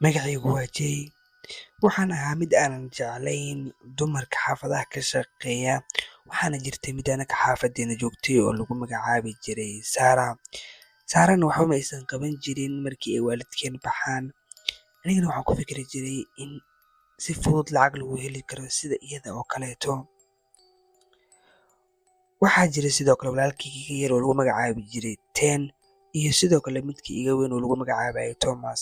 Magacaygu waa Jay. Waxaan ahaa mid aanan jeclayn dumarka xaafadaha ka shaqeeya. Waxaana jirtay mid anaga xaafadeena joogtay oo lagu magacaabi jiray Sarah. Sarahna waxba ma aysan qaban jirin markii ay waalidkeen baxaan. Anigana waxaan ku fikiri jiray in si fudud lacag lagu heli karo sida iyada oo kaleeto. Waxaa jiray sidoo kale walaalkayga iga yar oo lagu magacaabi jiray Ten, iyo sidoo kale midkii iga weyn oo lagu magacaabayay Thomas.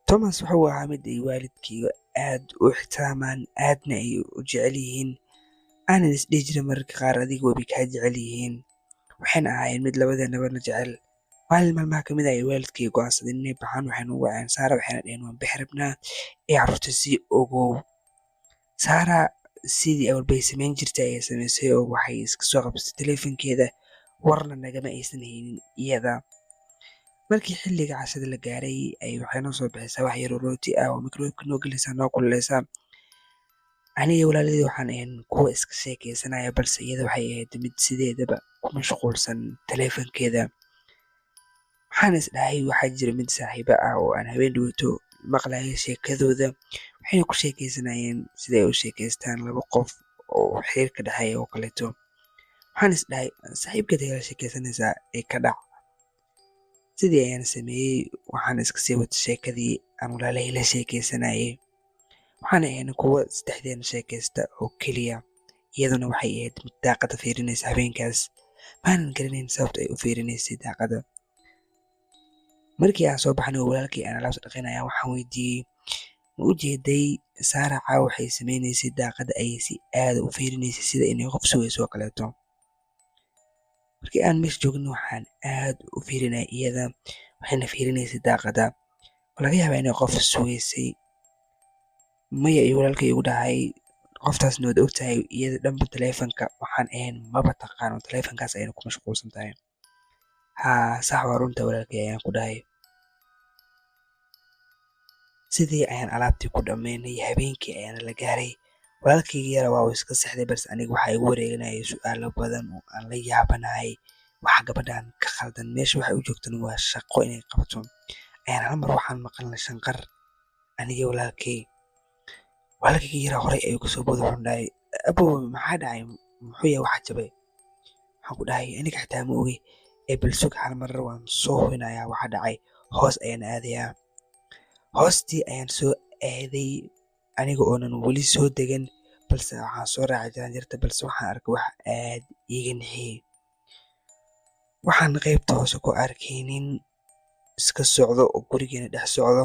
Thomas wuxuu ahaa mid ay waalidkayga aad u ixtiraamaan, aadna ay u jecel yihiin. Aanan isdhihi jirin mararka qaar adiga way kaa jecel yihiin. Waxayna ahaayeen mid labadeenaba na jecel. Maalin maalmaha ka mid ah ay waalidkay go'aansadeen inay baxaan. Waxayna u waceen Sarah, waxayna dhaheen waan bixi rabnaa ee carruurta sii ogow. Sarah sidii awal bay samayn jirtay ayay samaysay oo waxay iska soo qabsatay taleefankeeda, warna nagama aysan haynin iyada. Markii xilliga cashada la gaaray waxay noo soo bixisaa wax yar oo rooti ah oo microwave-ka noo gelinaysaa, noo kululeysaa. Aniga iyo walaaladey waxaan ahayn kuwa iska sheekeysanaya, balse iyada waxay ahayd mid sideedaba ku mashquulsan taleefankeeda. Waxaan is dhahay waxaa jira mid saaxiibo ah oo aan habeen dhawaato maqlayo sheekadooda. Waxayna ku sheekeysanayeen sida ay u sheekeystaan laba qof oo xiriir ka dhexeeya oo kaleeto. Waxaan is dhahay saaxiibkeed ayaa la sheekeysanaysaa ee ka dhac. Sidii ayaan sameeyey, waxaan iska sii watay sheekadii aan walaalahey la sheekeysanayay. Waxaan ahayn kuwa saddexdeena sheekeysta oo keliya. Iyaduna waxay ahayd mid daaqada fiirinaysa habeenkaas. Maanan garanayn sababta ay u fiirinaysay daaqada. Markii aan soo baxnay oo walaalkay aan alaabta dhaqaynaya, waxaan weydiiyey ma u jeeday Sarah caawa waxay sameynaysay daaqada ayay si aad u fiirinaysay sida inay qof sugayso oo kaleeto. Markii aan meesha joogno waxaan aad u fiirinayay iyada, waxayna fiirinaysay daaqada. Laga yaabaa inay qof sugaysay. Maya iyo walaalkay igu dhahay qoftaasna waad ogtahay iyada dhanba taleefanka waxaan ahayn maba taqaano, taleefankaas ayayna ku mashquulsan tahay. Haa, sax waa runta walaalkay ayaan ku dhahay. Sidii ayaan alaabtii ku dhammaynay, habeenkii ayaana la gaaray. Walaalkayga yara waa uu iska seexday, balse aniga waxaa igu wareeganayay su'aalo badan oo aan la yaabanahay. Waxa gabadhan ka khaldan, meesha waxay u joogtana waa shaqo inay qabato. Hal mar waxaan maqalnay shanqar aniga iyo walaalkay. Walaalkayga yara horay ayuu kasoo booday, wuxuu dhahay abow maxaa dhacay, muxuu yahay waxa jabay. Waxaan ku dhahay aniga xitaa ma ogi bal sug hal mar waan soo hubinayaa waxa dhacay, hoos ayaan aadayaa. Hoostii ayaan soo aaday aniga oonan weli soo degan, balse waxaan soo raacay jaranjarta, balse waxaan arkay wax aad iiga nixiyey. Waxaan qaybta hoose ku arkay nin iska socdo oo gurigeena dhex socdo,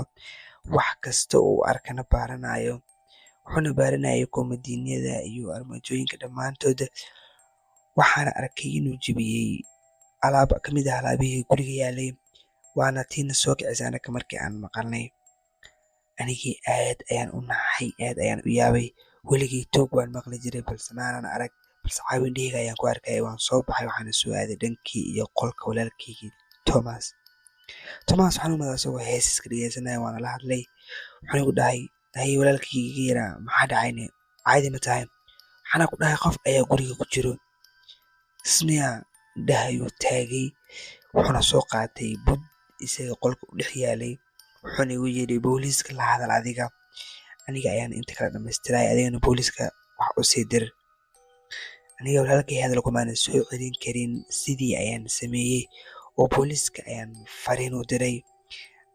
wax kasta oo uu arkana baaranayo. Wuxuuna baaranayay koomadiinyada iyo armaajooyinka dhammaantooda. Waxaana arkay inuu jebiyey alaab ka mid ah alaabihii guriga yaalay, waana tiina soo kicisay anaga markii aan maqalnay. Anigii aad ayaan u naxay, aad ayaan u yaabay. Weligay toog waan maqli jiray balse maanan arag, balse caawa indhahayga ayaan ku arkay. Waan soo baxay, waxaana soo aaday dhankii iyo qolka walaalkaygii Thomas. Waxaan u maleynayaa isagoo hees iska dhegeysanaya, waana la hadlay. Wuxuuna igu dhahay haye walaalkayga iga yaraa maxaa dhacayne, caadi ma tahay. Waxaana ku dhahay qof ayaa guriga ku jiro. Ismiya indhaha ayuu taagay, wuxuuna soo qaatay bud isaga qolka u dhex yaalay. Wuxuuna igu yidhi booliiska la hadal adiga. Aniga ayaan inta kala dhamaystiray, adigana booliiska wax u sii dir. Aniga walaalkay hadal kumaanan soo celin karin. Sidii ayaan sameeyey oo booliiska ayaan fariin u diray.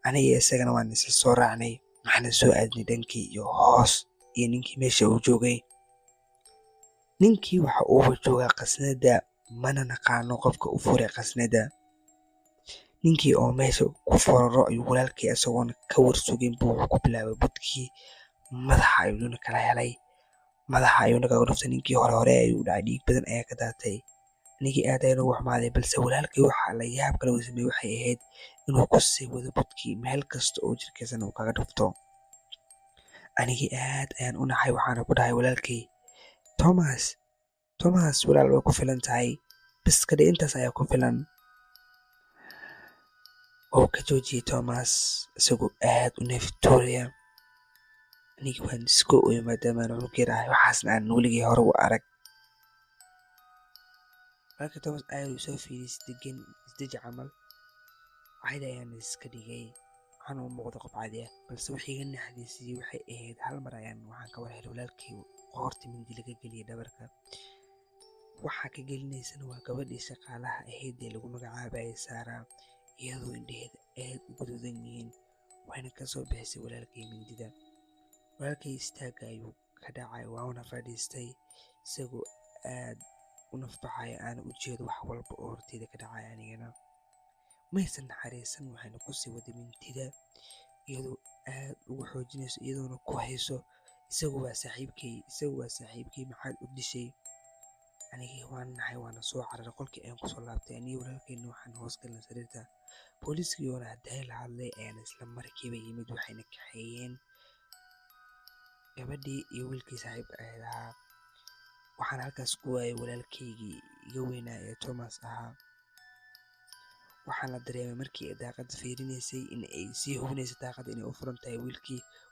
Aniga isagana waan isla soo raacnay, waxaana soo aadnay dhankii iyo hoos iyo ninkii meesha uu joogay. Ninkii waxa uu joogaa qasnada, mana naqaano qofka u furay qasnada. Ninkii oo meesha ku foraro ayuu walaalkay isagoona ka warsugin buu wuxuu ku bilaabay budkii. Madaxa ayuuna kala helay, madaxa ayuuna kaga dhuftay. Ninkii hore ayuu dhacay, dhiig badan ayaa ka daatay. Anigii aad ayaan ugu xumaaday, balse walaalkay waxa la yaab kale uu sameeyey waxay ahayd inuu ku sii wado budkii meel kasta oo jirkiisana uu kaga dhufto. Anigii aad ayaan u naxay, waxaana ku dhahay walaalkay Thomas walaal way ku filan tahay, bas kadhe intaas ayaa ku filan. oo ka joojiyey Thomas isagoo aad u neeftuuraya. Anigii waan iska ooyay maadaama aan cunug yar ahay, waxaasna aan weligay hore u arag. Marka Thomas aad u soo fiiriyay isdeji camal, waxay ayaan iska dhigay. waxaan u muuqda qof caadi ah, balse wixii iga naxdinayay waxay ahayd hal mar ayaan waxaan ka war helay walaalkay qoorta mindi laga geliyay dhabarka. Waxaa ka gelinaysana waa gabadhii shaqaalaha ahayd ee lagu magacaabayay Sarah, iyadoo indhaheeda aad u gaduudan yihiin, waxayna ka soo bixisay walaalkay mindida. Walaalkay istaaga ayuu ka dhacay, waana fadhiistay isagoo aad u nafbaxaya, aana u jeedo wax walba oo horteeda ka dhacaya. Anigana maysan naxariisan, waxayna ku sii waday mindida iyadoo aad ugu xoojinayso, iyadoona ku hayso isagu waa saaxiibkay maxaad u dishay. Anigii waan naxay, waana soo cararay qolkii ayaan kusoo laabtay. Aniga walaalkayna waxaan hoos galnay sariirta. Booliiskii oona hadday la hadlay ayaan isla markiiba yimid, waxayna kaxeeyeen gabadhii iyo wiilkii saaxiibka ahaa. waxaan halkaas ku waayay walaalkaygii iga weynaa ee Thomas ahaa. waxaana dareemay markii ay daaqadda fiirinaysay in ay sii hubinayso daaqadda inay u furan tahay.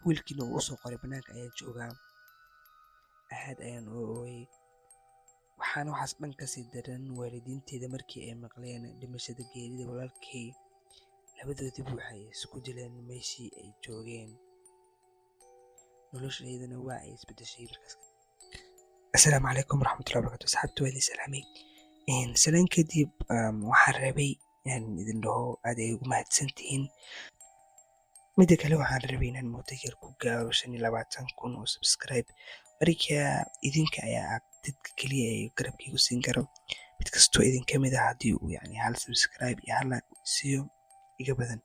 wiilkiina uu usoo qoray bannaanka ayaan joogaa. aad ayaan u ooyay. waxaana waxaas dhan kasii daran waalidiinteeda markii ay maqleen dhimashada geerida walaalkay, labadoodiba waxay isku dileen meeshii ay joogeen. noloshaydana waa ay isbedeshay markaas. Assalaamu calaykum waraxmatullahi wabarakaatu. asxaabta waa idin salaamay. salaan kadib waxaan rabay inaan idin dhaho aad ay ugu mahadsantihiin. midda kale waxaan rabay inaan muuqaalka ku gaaro 25,000 oo subscribe. marka idinka ayaa dadka kaliya ee garabkaygu siin karo. mid kastoo idin ka mid ah haddii uu hal subscribe iyo hal like siiyo iga badan,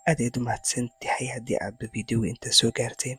aad ayaad u mahadsan tahay haddii aad videoga inta soo gaartay.